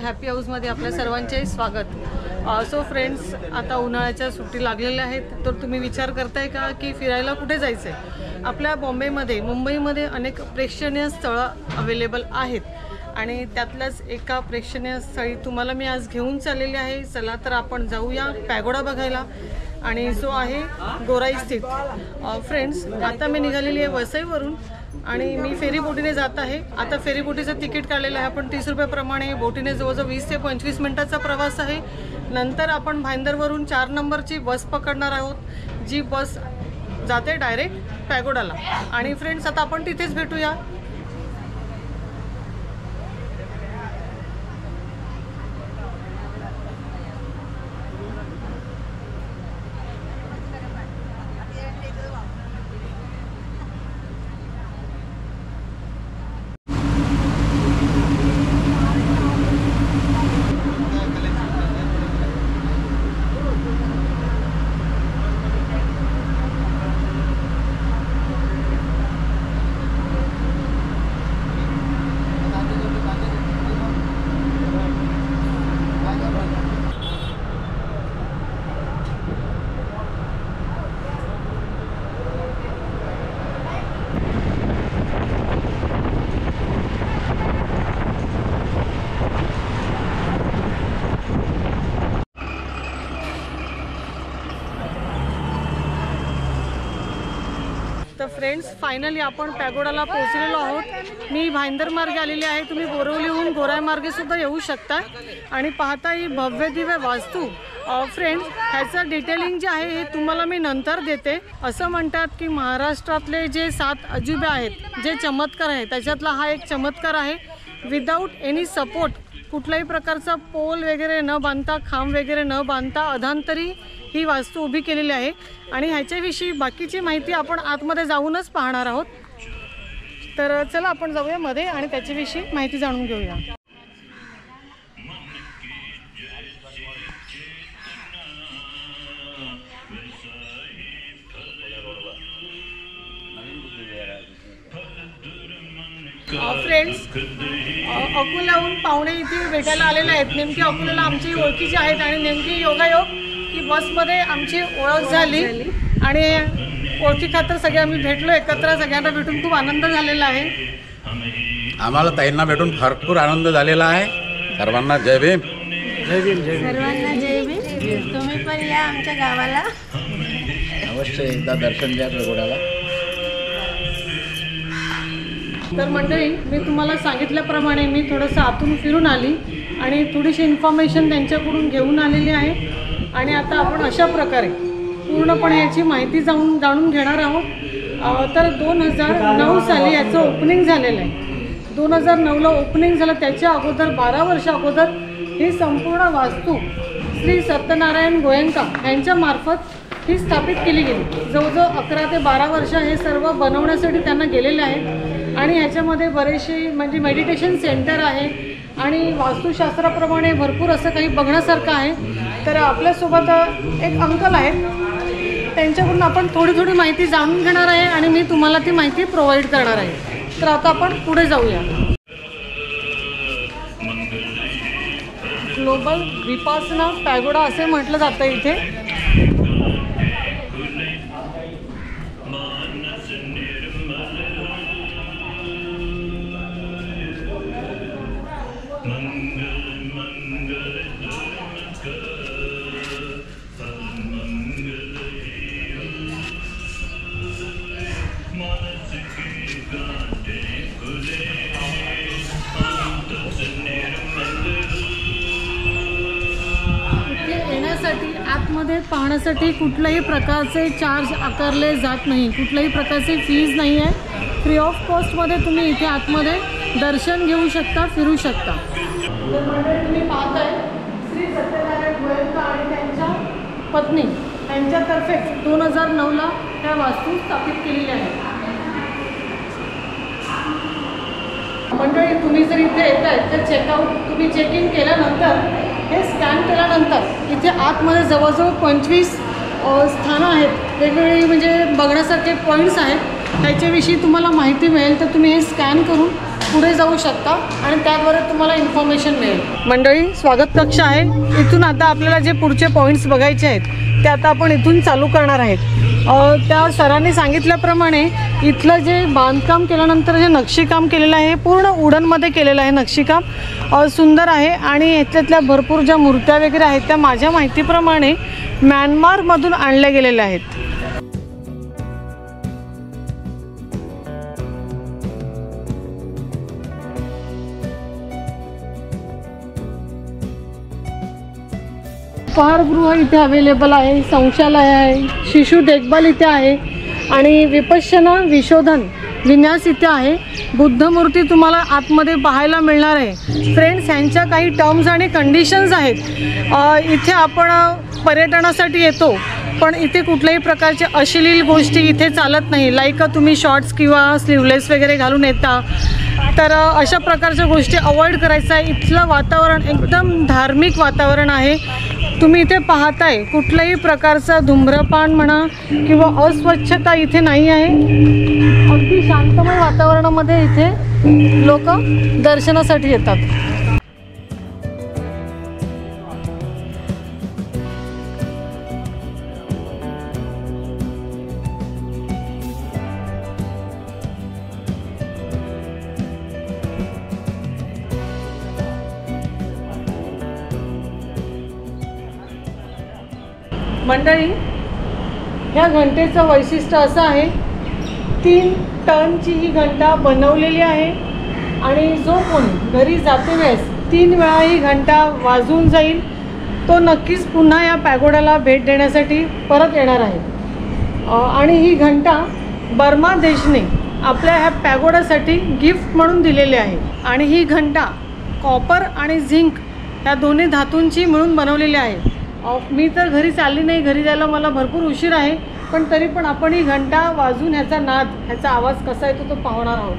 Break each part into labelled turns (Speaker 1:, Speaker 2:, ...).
Speaker 1: Happy हाऊसमध्ये आपल्या सर्वांचे स्वागत। सो फ्रेंड्स, आता उन्हाळ्याच्या सुट्टी लागलेल्या आहेत, तर तुम्ही विचार करताय का की फिरायला कुठे जायचं आहे? आपल्या बॉम्बेमध्ये मुंबईमध्ये अनेक प्रेक्षणीय स्थळं अवेलेबल आहेत आणि त्यातल्याच एका प्रेक्षणीय स्थळी तुम्हाला मी आज घेऊन चाललेली आहे। चला तर आपण जाऊया पॅगोडा बघायला, आणि जो आहे गोराई स्थित। फ्रेंड्स, आता मी निघालेली आहे वसईवरून आणि मी फेरी बोटीने जात आहे। आता फेरी बोटीचं तिकीट काढलेलं आहे आपण 30 रुपयाप्रमाणे। बोटीने जवळजवळ 20 ते 25 मिनिटाचा प्रवास आहे। नंतर आपण भाईंदरवरून 4 नंबरची बस पकडणार आहोत, जी बस जाते डायरेक्ट पॅगोडाला। आणि फ्रेंड्स, आता आपण तिथेच भेटूया। तर फ्रेंड्स, फायनली आपण पॅगोडाला पोहोचलेलो आहोत। मी भाईंदर मार्गे आलेली आहे, तुम्ही बोरिवलीहून गोराई मार्गे सुद्धा येऊ शकता। आणि पाहता ही भव्य दिव्य वास्तू। फ्रेंड्स, ह्याचं डिटेलिंग जे आहे हे तुम्हाला मी नंतर देते। असं म्हणतात की महाराष्ट्रातले जे 7 अजुबे आहेत, जे चमत्कार आहेत, त्याच्यातला हा एक चमत्कार आहे। विदाऊट एनी सपोर्ट, कुठल्याही प्रकारचा पोल वगैरे न बांधता, खांब वगैरे न बांधता अधांतरी ही वास्तू उभी केलेली आहे। आणि ह्याच्याविषयी बाकीची माहिती आपण आतमध्ये जाऊनच पाहणार आहोत। तर चला आपण जाऊया मध्ये आणि त्याच्याविषयी माहिती जाणून घेऊया। फ्रेंड्स, अकोल्याहून पाहुणे इथे भेटायला आलेले आहेत। नेमकी अकोल्याला आमची ओळखीची आहेत आणि नेमकी योगायोग की बसमध्ये आमची ओळख झाली आणि ओळखी खातर सगळे आम्ही भेटलो एकत्र। सगळ्यांना भेटून खूप आनंद झालेला आहे।
Speaker 2: आम्हाला ताईंना भेटून भरपूर आनंद झालेला आहे। सर्वांना जय भीम।
Speaker 3: जय भीम। जय भीम। सर्वांना जय भीम। तुम्ही पण या आमच्या गावाला,
Speaker 2: अवश्य एकदा दर्शन द्या पॅगोडाला।
Speaker 1: तर मंडळी, मी तुम्हाला सांगितल्याप्रमाणे मी थोडंसं आतून फिरून आली आणि थोडीशी इन्फॉर्मेशन त्यांच्याकडून घेऊन आलेली आहे। आणि आता आपण अशा प्रकारे पूर्णपणे याची माहिती जाणून घेणार आहोत। तर 2009 साली याचं ओपनिंग झालेलं आहे। 2009ला ओपनिंग झालं, त्याच्या अगोदर 12 वर्ष अगोदर ही संपूर्ण वास्तू श्री सत्यनारायण गोयंका यांच्यामार्फत ही स्थापित केली गेली। जवळजवळ 11 ते 12 वर्ष हे सर्व बनवण्यासाठी त्यांना गेलेले आहेत। आणि ह्याच्यामध्ये बरेचसे म्हणजे मेडिटेशन सेंटर आहे आणि वास्तुशास्त्राप्रमाणे भरपूर असं काही बघण्यासारखं आहे। तर आपल्यासोबत एक अंकल आहेत, त्यांच्याकडून आपण थोडी माहिती जाणून घेणार आहे आणि मी तुम्हाला ती माहिती प्रोव्हाइड करणार आहे। तर आता आपण पुढे जाऊया। ग्लोबल विपासना पॅगोडा असे म्हटलं जातं इथे। आतमध्ये पाहण्यासाठी कुठल्याही प्रकारचे चार्ज आकारले जात नाही, कुठल्याही प्रकारचे फीज नाही आहे। फ्री ऑफ कॉस्टमध्ये तुम्ही इथे आतमध्ये दर्शन घेऊ शकता, फिरू शकता। तर मंडळी, तुम्ही पाहताय श्री सत्यनारायण गोयंका आणि त्यांच्या पत्नी यांच्यातर्फे 2009ला त्या वास्तू स्थापित केलेल्या आहेत। मंडळी, तुम्ही जर इथे येत आहे तर चेकआउट तुम्ही चेक इन केल्यानंतर हे स्कॅन केल्यानंतर इथे आतमध्ये जवळजवळ 25 स्थानं आहेत, वेगवेगळी म्हणजे बघण्यासारखे पॉईंट्स आहेत। त्याच्याविषयी तुम्हाला माहिती मिळेल, तर तुम्ही हे स्कॅन करून पुढे जाऊ शकता आणि त्याद्वारे तुम्हाला इन्फॉर्मेशन मिळेल. मंडळी, स्वागत कक्ष आहे. इथून आता आपल्याला जे पुढचे पॉईंट्स बघायचे आहेत ते आता आपण इथून चालू करणार आहेत. त्या सरांनी सांगितल्याप्रमाणे इथलं जे बांधकाम केल्यानंतर जे नक्षीकाम केलेलं आहे पूर्ण वुडनमध्ये केलेलं आहे. नक्षीकाम सुंदर आहे आणि याच्यातल्या भरपूर ज्या मूर्त्या वगैरे आहेत त्या माझ्या माहितीप्रमाणे म्यानमारमधून आणल्या गेलेल्या आहेत. उपहारगृह इथे अवेलेबल आहे, शौचालय आहे, शिशु देखभाल इथे आहे आणि विपश्यना विशोधन विन्यास इथे आहे. बुद्धमूर्ती तुम्हाला आतमध्ये पाहायला मिळणार आहे. फ्रेंड्स, ह्यांच्या काही टर्म्स आणि कंडिशन्स आहेत. इथे आपण पर्यटनासाठी येतो पण इथे कुठल्याही प्रकारच्या अश्लील गोष्टी इथे चालत नाही. लाईक तुम्ही शॉर्ट्स किंवा स्लीवलेस वगैरे घालून येता तर अशा प्रकारच्या गोष्टी अवॉइड करायचं आहे. इथलं वातावरण एकदम धार्मिक वातावरण आहे. तुम्ही इथे पाहताय कुठल्याही प्रकारचं धूम्रपान म्हणा किंवा अस्वच्छता इथे नाही आहे. अगदी शांतमय वातावरणामध्ये इथे लोक दर्शनासाठी येतात. मंडळी, ह्या घंटेचं वैशिष्ट्य असं आहे, 3 टनची ही घंटा बनवलेली आहे आणि जो कोणी घरी जाते वेळेस 3 वेळा ही घंटा वाजवून जाईल तो नक्कीच पुन्हा या पॅगोडाला भेट देण्यासाठी परत येणार आहे. आणि ही घंटा बर्मा देशने आपल्या ह्या पॅगोडासाठी गिफ्ट म्हणून दिलेली आहे. आणि ही घंटा कॉपर आणि झिंक ह्या दोन्ही धातूंची मिळून बनवलेली आहे. मी तर घरी चालली नाही, घरी जायला मला भरपूर उशीर आहे, पण तरी पण आपण ही घंटा वाजून ह्याचा नाद, ह्याचा आवाज कसा येतो तो पाहणार आहोत.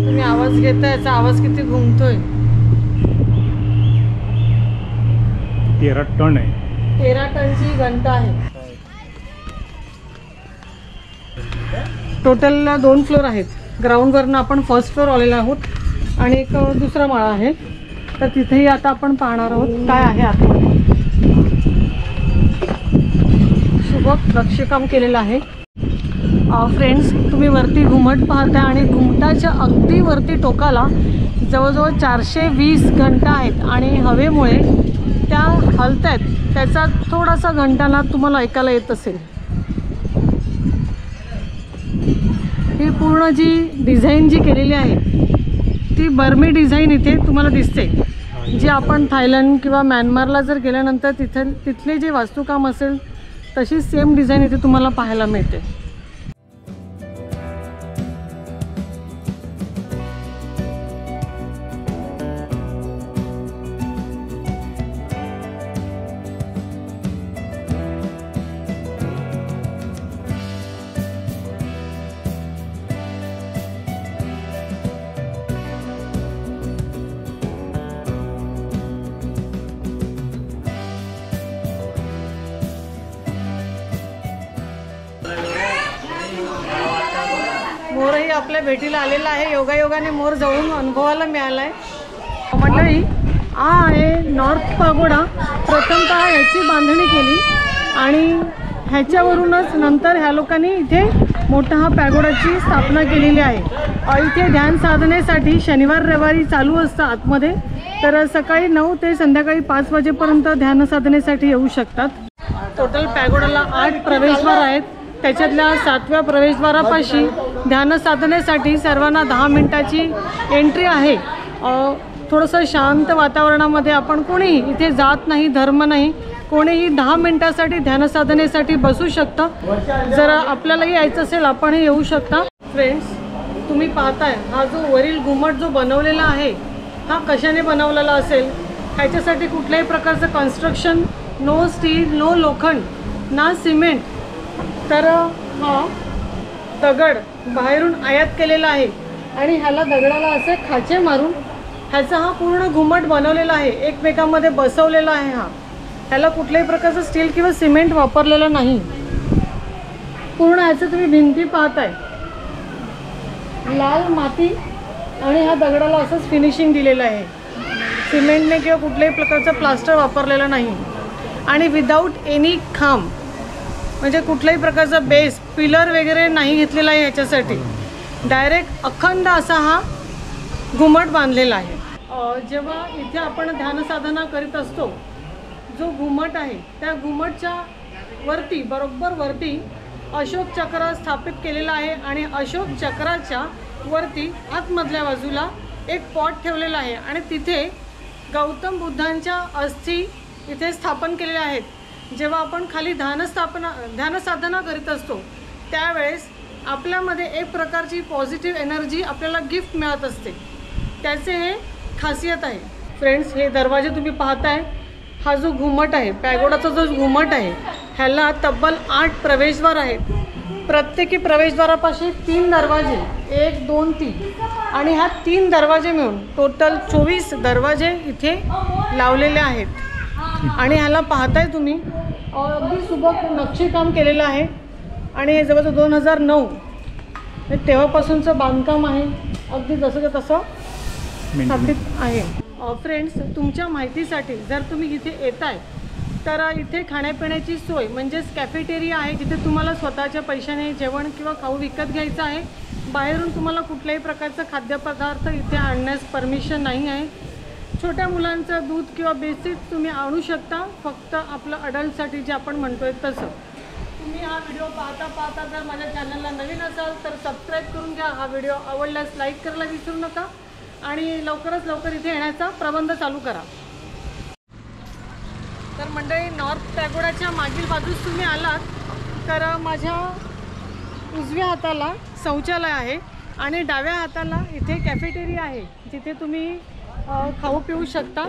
Speaker 1: तुम्ही आवाज घेता, याचा आवाज किती घुमतोय.
Speaker 4: 13 टन आहे.
Speaker 1: 13 टनची घंटा आहे. टोटल 2 फ्लोर आहेत. ग्राउंडवरनं आपण फर्स्ट फ्लोर आलेलो आहोत आणि एक दुसरा माळा आहे. तर तिथेही आता आपण पाहणार आहोत काय आहे आतमध्ये. सुबक नक्षीकाम केलेलं आहे. फ्रेंड्स, तुम्ही वरती घुमट पाहता आणि घुमटाच्या अगदी वरती टोकाला जवळजवळ 420 घंटा आहेत आणि हवेमुळे त्या हलत आहेत. त्याचा थोडासा घंटाला तुम्हाला ऐकायला येत असेल. ही पूर्ण जी डिझाईन जी केलेली आहे ती बर्मी डिझाईन इथे तुम्हाला दिसते, जी आपण थायलंड किंवा म्यानमारला जर गेल्यानंतर तिथले जे वास्तुकाम असेल तशी सेम डिझाईन इथे तुम्हाला पाहायला मिळते. मोरही आपल्या भेटीला आलेला आहे. योगायोगाने मोर जवळून अनुभवायला मिळाला आहे. मंडळी, हा आहे नॉर्थ पागोडा. प्रथमतः याची बांधणी केली आणि ह्याच्यावरूनच नंतर ह्या लोकांनी इथे मोठा हा पॅगोडाची स्थापना केलेली आहे. इथे ध्यान साधनेसाठी शनिवार रविवारी चालू असतं आतमध्ये, तर सकाळी 9 ते संध्याकाळी 5 वाजेपर्यंत ध्यान साधनेसाठी येऊ शकतात. टोटल पॅगोडाला 8 प्रवेशद्वार आहेत. त्याच्यातल्या 7व्या प्रवेशद्वारापाशी ध्यान साधनेसाठी सर्वांना 10 मिनिटाची एंट्री आहे. थोडंसं शांत वातावरणामध्ये आपण कोणीही इथे जात नाही, धर्म नाही, कोणीही 10 मिनिटासाठी ध्यान साधनेसाठी बसू शकता. जर आपल्यालाही यायचं असेल आपणही येऊ शकता. फ्रेंड्स, तुम्ही पाहताय हा जो वरील घुमट जो बनवलेला आहे हा कशाने बनवलेला असेल. ह्याच्यासाठी कुठल्याही प्रकारचं कन्स्ट्रक्शन, नो स्टील, नो लोखंड, ना सिमेंट, तर हा दगड बाहेरून आयात केलेला आहे आणि ह्याला दगडाला असे खाचे मारून ह्याचा हा पूर्ण घुमट बनवलेला आहे, एकमेकांमध्ये बसवलेला आहे. ह्याला कुठल्याही प्रकारचं स्टील किंवा सिमेंट वापरलेलं नाही. पूर्ण याचं तुम्ही भिंती पाहताय, लाल माती आणि ह्या दगडाला असंच फिनिशिंग दिलेलं आहे. सिमेंटने किंवा कुठल्याही प्रकारचं प्लास्टर वापरलेलं नाही आणि विदाऊट एनी खांब, म्हणजे कुठल्याही प्रकारचा बेस पिलर वगैरे नाही घेतलेला आहे. ह्याच्यासाठी डायरेक्ट अखंड असा हा घुमट बांधलेला आहे. जेव्हा इथे आपण ध्यानसाधना करीत असतो, जो घुमट आहे त्या घुमटच्या वरती, बरोबर वरती अशोक चक्र स्थापित केलेला आहे आणि अशोक चक्राच्या वरती आतमधल्या बाजूला एक पॉट ठेवलेला आहे आणि तिथे गौतम बुद्धांच्या अस्थी इथे स्थापन केलेल्या आहेत. जेव्हा आपण खाली ध्यानसाधना करीत असतो त्यावेळेस आपल्यामध्ये एक प्रकारची पॉझिटिव्ह एनर्जी आपल्याला गिफ्ट मिळत असते. त्याचे हे खासियत आहे. फ्रेंड्स, हे दरवाजे तुम्ही पाहताय, हा जो घुमट आहे, पॅगोडाचा जो घुमट आहे, ह्याला तब्बल 8 प्रवेशद्वार आहेत. प्रत्येकी प्रवेशद्वारापाशी 3 दरवाजे, 1 2 3 आणि ह्या 3 दरवाजे मिळून टोटल 24 दरवाजे इथे लावलेले आहेत. आणि ह्याला पाहताय तुम्ही अगदी सुबक नक्षीकाम केलेलं आहे आणि हे जवळजवळ 2009 तेव्हापासूनचं बांधकाम आहे, अगदी जसं तसं स्थापित आहे. फ्रेंड्स, तुमच्या माहितीसाठी जर तुम्ही इथे येताय तर इथे खाण्यापिण्याची सोय म्हणजेच कॅफेटेरिया आहे, जिथे तुम्हाला स्वतःच्या पैशाने जेवण किंवा खाऊ विकत घ्यायचं आहे. बाहेरून तुम्हाला कुठल्याही प्रकारचं खाद्यपदार्थ इथे आणण्यास परमिशन नाही आहे. छोट्या मुलांचं दूध किंवा बेसिक तुम्ही आणू शकता, फक्त आपलं अडल्टसाठी जे आपण म्हणतोय तसं. तुम्ही हा व्हिडिओ पाहता जर माझ्या चॅनलला नवीन असाल तर सबस्क्राईब करून घ्या. हा व्हिडिओ आवडल्यास लाईक करायला विसरू नका आणि लवकरात लवकर इथे येण्याचा प्रबंध चालू करा. तर मंडळी, नॉर्थ पॅगोडाच्या मागील बाजूस तुम्ही आलात तर माझ्या उजव्या हाताला शौचालय आहे आणि डाव्या हाताला इथे कॅफेटेरिया आहे, जिथे तुम्ही खाऊ पिऊ शकता.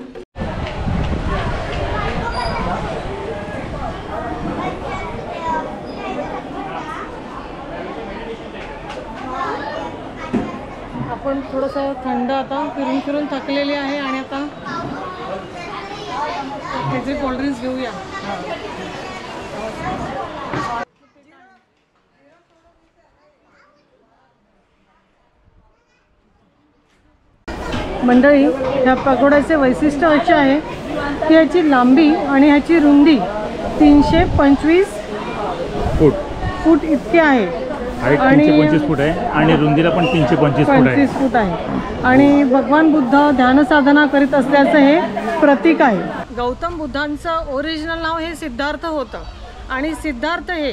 Speaker 1: आपण थोडंसं थंड आता फिरून थकलेले आहे आणि आता काहीतरी कोल्ड्रिंक्स घेऊया. मंडळी, ह्या पगोड्याचे वैशिष्ट्य असे आहे की ह्याची लांबी आणि ह्याची रुंदी 325 फूट इतकी आहे
Speaker 4: आणि 325 फूट आहे आणि रुंदीला पण 325
Speaker 1: फूट आहे. आणि भगवान बुद्ध ध्यानसाधना करीत असल्याचं हे प्रतीक आहे. गौतम बुद्धांचं ओरिजिनल नाव हे सिद्धार्थ होतं आणि सिद्धार्थ हे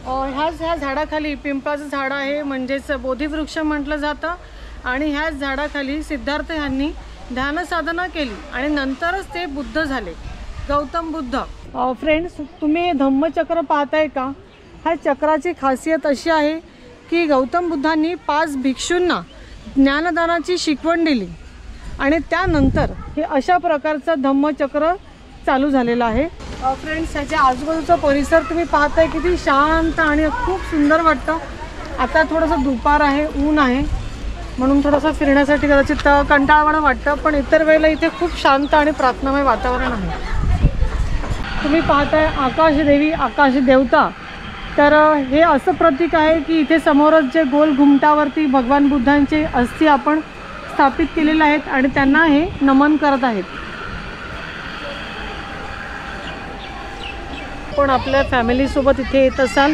Speaker 1: ह्या झाडाखाली, पिंपळाचं झाड आहे म्हणजेच बोधिवृक्ष म्हटलं जातं, आणि ह्याच झाडाखाली सिद्धार्थ यांनी ध्यानसाधना केली आणि नंतरच ते बुद्ध झाले, गौतम बुद्ध. फ्रेंड्स, तुम्ही धम्मचक्र पाहताय का? ह्या चक्राची खासियत अशी आहे की गौतम बुद्धांनी 5 भिक्षूंना ज्ञानदानाची शिकवण दिली आणि त्यानंतर हे अशा प्रकारचं धम्मचक्र चालू झालेलं आहे. फ्रेंड्स, ह्याच्या आजूबाजूचा परिसर तुम्ही पाहताय किती शांत आणि खूप सुंदर वाटतं. आता थोडंसं दुपार आहे, ऊन आहे, म्हणून थोडंसं फिरण्यासाठी कदाचित कंटाळवाणं वाटतं, पण इतर वेळेला इथे खूप शांत आणि प्रार्थनामय वातावरण आहे. तुम्ही पाहताय आकाशदेवी, आकाशदेवता. तर हे असं प्रतीक आहे की इथे समोरच जे गोल घुमटावरती भगवान बुद्धांचे अस्थी आपण स्थापित केलेले आहेत आणि त्यांना हे नमन करत आहेत. पण आपल्या फॅमिलीसोबत इथे येत असाल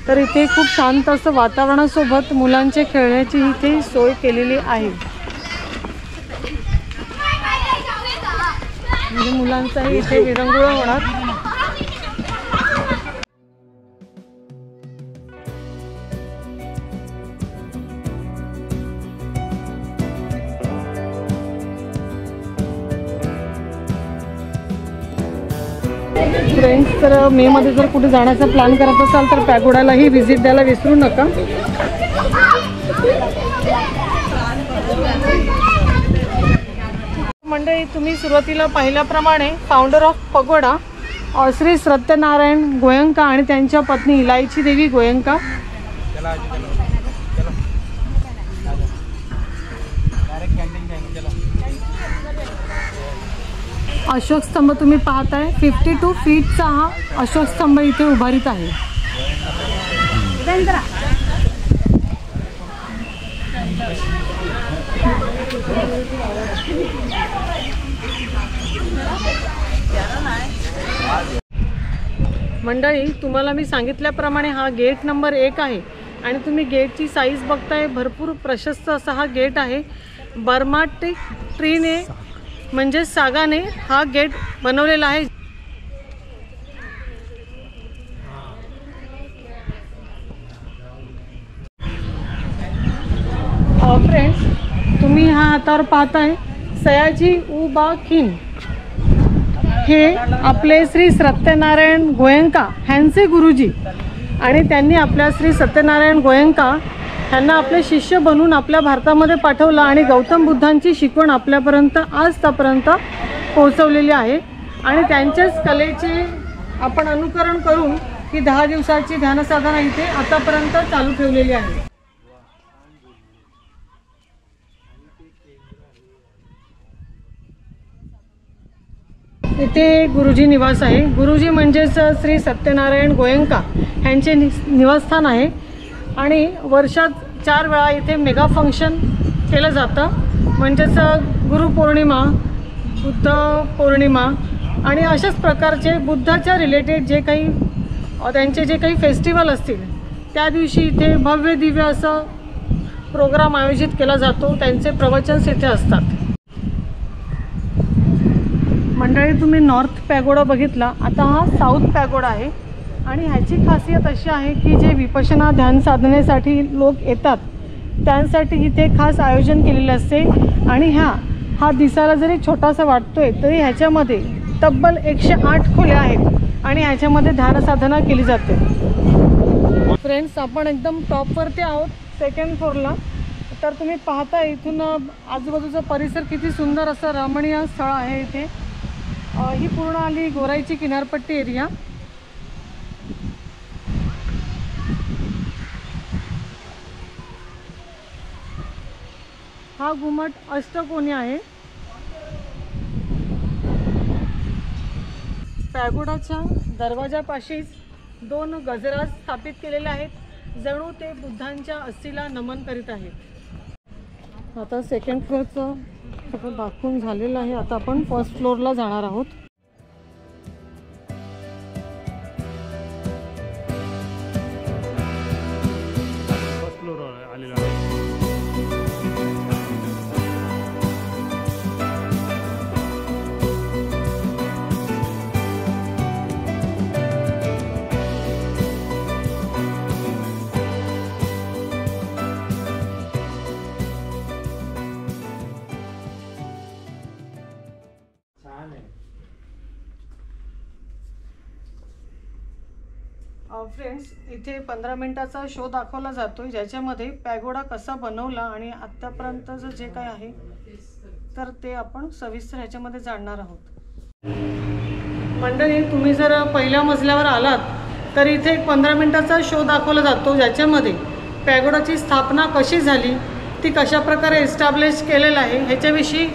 Speaker 1: तर इथे खूप शांत असं वातावरणासोबत मुलांचे खेळण्याची इथे सोय केलेली आहे. म्हणजे मुलांचाही इथे विरंगुळा होणार. फ्रेंड्स, तर मेमध्ये जर कुठे जाण्याचा प्लॅन करत असाल तर पॅगोडालाही व्हिजिट द्यायला विसरू नका. मंडळी, तुम्ही सुरुवातीला पाहिल्याप्रमाणे founder of pagoda Shri Satyanarayan Goenka आणि त्यांच्या पत्नी इलायची देवी गोयंका. अशोक स्तंभ तुम्ही पाहताय, 52 फीटचा हा अशोक स्तंभ इथे उभारीत आहे.
Speaker 3: चंद्रा
Speaker 1: मंडळी, तुम्हाला मी सांगितल्याप्रमाणे हा गेट नंबर 1 आहे आणि तुम्ही गेटची साईज बघताय. भरपूर प्रशस्त असा हा गेट आहे. बर्माटिक ट्रीने म्हणजे सागाने हा गेट बनवलेला आहे. फ्रेंड्स, तुम्ही हा हातावर पाहताय सयाजी उबा खिन. हे आपले श्री सत्यनारायण गोयंका ह्यांचे गुरुजी आणि त्यांनी आपल्या श्री सत्यनारायण गोयंका ह्यांना आपले शिष्य बनवून आपल्या भारतामध्ये पाठवलं आणि गौतम बुद्धांची शिकवण आपल्यापर्यंत आजपर्यंत पोहोचवलेली आहे. आणि त्यांच्याच कलेचे आपण अनुकरण करून ही 10 दिवसाची ध्यानसाधना इथे आतापर्यंत चालू ठेवलेली आहे. इथे गुरुजी निवास आहे. गुरुजी म्हणजेच श्री सत्यनारायण गोयंका ह्यांचे निवासस्थान आहे आणि वर्षात 4 वेळा इथे मेगा फंक्शन केलं जातं. म्हणजेच गुरुपौर्णिमा, बुद्ध पौर्णिमा आणि अशाच प्रकारचे बुद्धाच्या रिलेटेड जे काही त्यांचे जे काही फेस्टिवल असतील त्या दिवशी इथे भव्य दिव्य असं प्रोग्राम आयोजित केला जातो. त्यांचे प्रवचन्स इथे असतात. मंडळी, तुम्ही नॉर्थ पॅगोडा बघितला. आता हा साऊथ पॅगोडा आहे आणि ह्याची खासियत अशी आहे की जे विपश्यना ध्यान साधनेसाठी लोक येतात त्यांसाठी इथे खास आयोजन केलेले असते. आणि हा दिसायला जरी छोटासा वाटतोय तरी ह्याच्यामध्ये तब्बल 108 खोल्या आहेत आणि ह्याच्यामध्ये ध्यानसाधना केली जाते. फ्रेंड्स, आपण एकदम टॉपवरती आहोत, 2nd फ्लोअरला. तर तुम्ही पाहता इथून आजूबाजूचा परिसर किती सुंदर असं रमणीय स्थळ आहे. इथे ही पूर्ण आली गोराईची किनारपट्टी एरिया. हा घुमट अष्टकोनी आहे. पॅगोडाच्या दरवाजापाशीच 2 गजराज स्थापित केलेले आहेत. जणू ते बुद्धांच्या अस्थीला नमन करीत आहेत. आता 2nd फ्लोअरचं सगळं दाखवून झालेलं आहे. आता आपण 1st फ्लोअरला जाणार आहोत.
Speaker 4: फर्स्ट फ्लोअर आलेला आहे.
Speaker 1: फ्रेंड्स, इथे 15 मिनिटाचा शो दाखवला जातो ज्याच्यामध्ये पॅगोडा कसा बनवला आणि आत्तापर्यंतचं जे काय आहे तर ते आपण सविस्तर ह्याच्यामध्ये जाणणार आहोत. मंडळी, तुम्ही जर पहिल्या मजल्यावर आलात तर इथे एक 15 मिनिटाचा शो दाखवला जातो ज्याच्यामध्ये पॅगोडाची स्थापना कशी झाली, ती कशा प्रकारे एस्टॅब्लिश केलेलं आहे ह्याच्याविषयी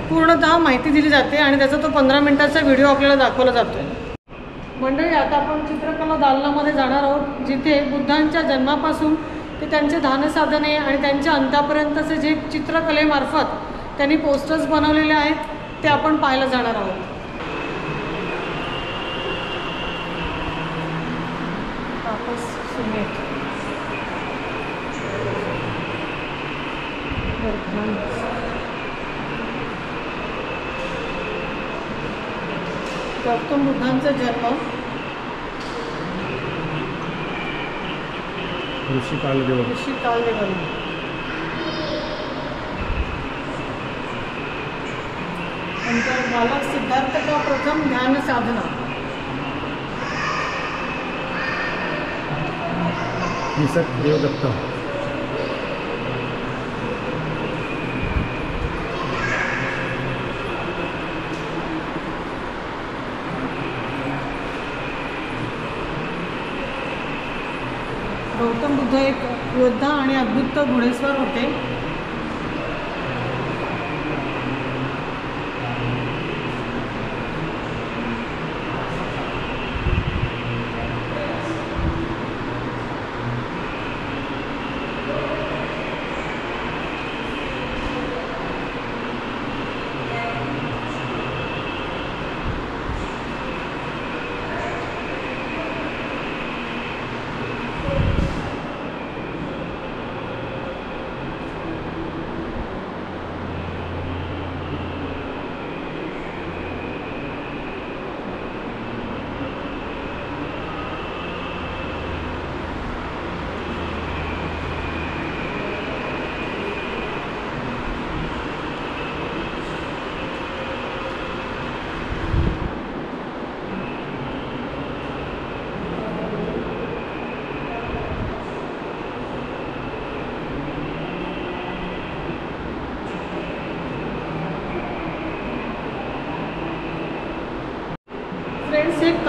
Speaker 1: पूर्णतः माहिती दिली जाते आणि त्याचा तो 15 मिनिटाचा व्हिडिओ आपल्याला दाखवला जातो. मंडळी, आता आपण चित्रकला दालनामध्ये जाणार आहोत जिथे बुद्धांच्या जन्मापासून ते त्यांचे ध्यानसाधने आणि त्यांच्या अंतापर्यंतचे जे चित्रकलेमार्फत त्यांनी पोस्टर्स बनवलेले आहेत ते आपण पाहायला जाणार आहोत. तापस सुमेध गौतम बुद्धांचा जन्म
Speaker 4: ऋषी कालदेव.
Speaker 1: नंतर बालक सिद्धार्थ का प्रथम ध्यान साधना.
Speaker 4: निसक देवदत्त.
Speaker 1: गौतम बुद्ध एक योद्धा आणि अद्भुत घोडेस्वार होते.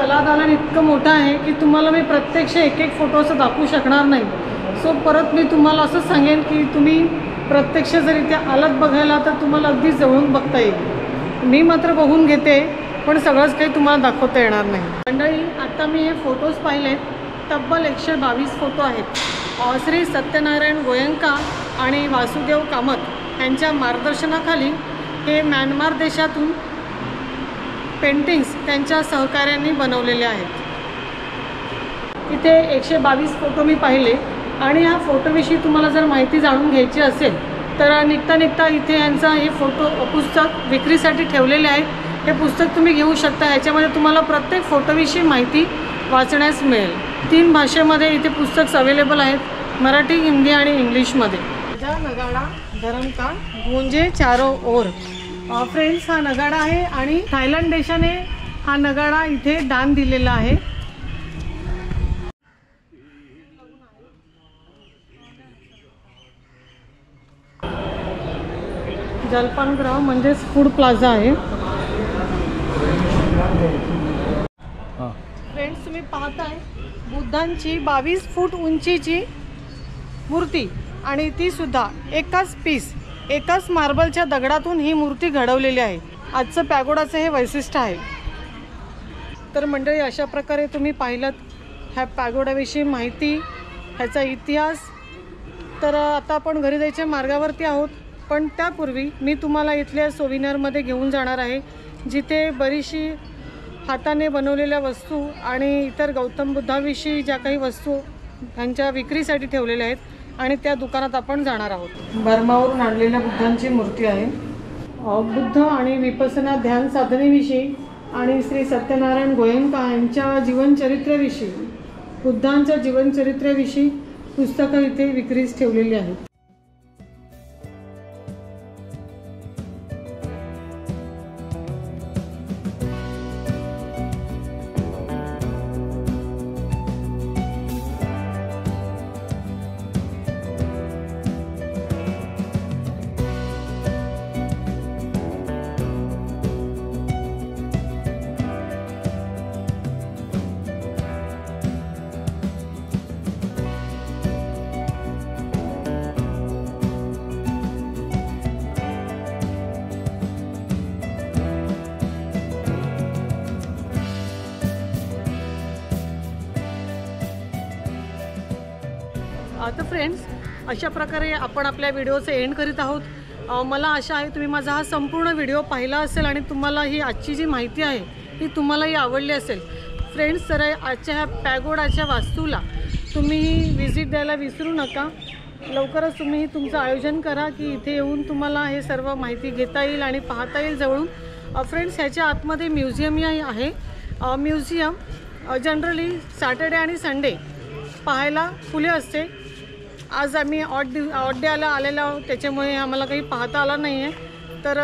Speaker 1: दालन इतकं मोठं आहे की तुम्हाला मी प्रत्यक्ष एक एक फोटो असं दाखवू शकणार नाही. सो परत मी तुम्हाला असं सांगेन की तुम्ही प्रत्यक्ष जर इथे आलात बघायला तर तुम्हाला अगदी जवळून बघता येईल. मी मात्र बघून घेते पण सगळंच काही तुम्हाला दाखवता येणार नाही. मंडळी, आता मी हे फोटोज पाहिलेत, तब्बल 122 फोटो आहेत. श्री सत्यनारायण गोयंका आणि वासुदेव कामत यांच्या मार्गदर्शनाखाली हे म्यानमार देशातून पेंटिंग्स त्यांच्या सहकार्यांनी बनवलेले आहेत. इथे 122 फोटो मी पाहिले आणि ह्या फोटोविषयी तुम्हाला जर माहिती जाणून घ्यायची असेल तर निघता इथे यांचा हे फोटो पुस्तक विक्रीसाठी ठेवलेले आहे. हे पुस्तक तुम्ही घेऊ शकता. ह्याच्यामध्ये तुम्हाला प्रत्येक फोटोविषयी माहिती वाचण्यास मिळेल. 3 भाषेमध्ये इथे पुस्तक अवेलेबल आहेत, मराठी, हिंदी आणि इंग्लिशमध्ये. राजा नगाडा धरम का गुंजे चारो ओर. फ्रेंड्स, हा नगाडा आहे आणि थायलंड देशाने हा नगाडा इथे दान दिलेला आहे. जलपानगृह म्हणजेच फूड प्लाझा आहे. फ्रेंड्स, तुम्ही पाहताय बुद्धांची 22 फूट उंचीची मूर्ती आणि ती सुद्धा एकाच मार्बलच्या दगडातून ही मूर्ती घडवलेली आहे. आजचं पॅगोडाचं हे वैशिष्ट्य आहे. तर मंडळी, अशा प्रकारे तुम्ही पाहिलं ह्या पॅगोडाविषयी माहिती, ह्याचा इतिहास. तर आता आपण घरी जायच्या मार्गावरती आहोत, पण त्यापूर्वी मी तुम्हाला इथल्या सोविनरमध्ये घेऊन जाणार आहे, जिथे बरीचशी हाताने बनवलेल्या वस्तू आणि इतर गौतम बुद्धाविषयी ज्या काही वस्तू ह्यांच्या विक्रीसाठी ठेवलेल्या आहेत आणि त्या दुकानात आपण जाणार आहोत. बर्मावरून आणलेल्या बुद्धांची मूर्ती आहे. बुद्ध आणि विपसना ध्यान साधनेविषयी आणि श्री सत्यनारायण गोयंका यांच्या जीवनचरित्र्याविषयी, बुद्धांच्या जीवनचरित्र्याविषयी पुस्तकं इथे विक्रीस ठेवलेली आहेत. तर फ्रेंड्स, अशा प्रकारे आपण आपल्या व्हिडिओचं एंड करीत आहोत. मला आशा आहे तुम्ही माझा हा संपूर्ण व्हिडिओ पाहिला असेल आणि तुम्हाला ही आजची जी माहिती आहे ही तुम्हालाही आवडली असेल. फ्रेंड्स, तर आजच्या ह्या पॅगोडाच्या वास्तूला तुम्ही व्हिजिट द्यायला विसरू नका. लवकरच तुम्ही तुमचं आयोजन करा की इथे येऊन तुम्हाला हे सर्व माहिती घेता येईल आणि पाहता येईल जवळून. फ्रेंड्स, ह्याच्या आतमध्ये म्युझियमही आहे. म्युझियम जनरली सॅटर्डे आणि संडे पाहायला खुले असते. आज आम्ही ऑड डेला आलेलो आहोत, त्याच्यामुळे आम्हाला काही पाहता आला नाही आहे. तर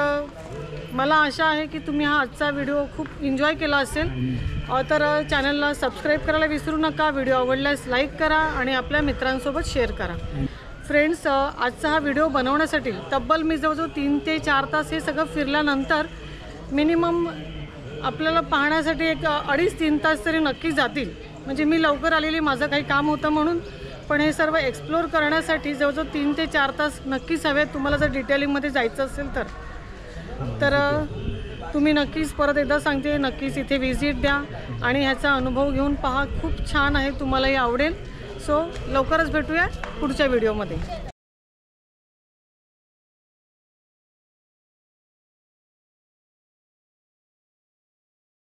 Speaker 1: मला आशा आहे की तुम्ही हा आजचा व्हिडिओ खूप एन्जॉय केला असेल. तर चॅनलला सबस्क्राईब करायला विसरू नका. व्हिडिओ आवडल्यास लाईक करा आणि आपल्या मित्रांसोबत शेअर करा. फ्रेंड्स, आजचा हा व्हिडिओ बनवण्यासाठी तब्बल मी जवळजवळ 3 ते 4 तास हे सगळं फिरल्यानंतर मिनिमम आपल्याला पाहण्यासाठी एक 2.5-3 तास तरी नक्की जातील. म्हणजे मी लवकर आलेली, माझं काही काम होतं म्हणून. पण हे सर्व एक्सप्लोर करण्यासाठी जवळजवळ 3 ते 4 तास नक्कीच हवेत तुम्हाला जर डिटेलिंगमध्ये जायचं असेल तर तुम्ही नक्कीच, परत एकदा सांगते, नक्कीच इथे व्हिजिट द्या आणि ह्याचा अनुभव घेऊन पहा. खूप छान आहे, तुम्हालाही आवडेल. सो लवकरच भेटूया पुढच्या व्हिडिओमध्ये.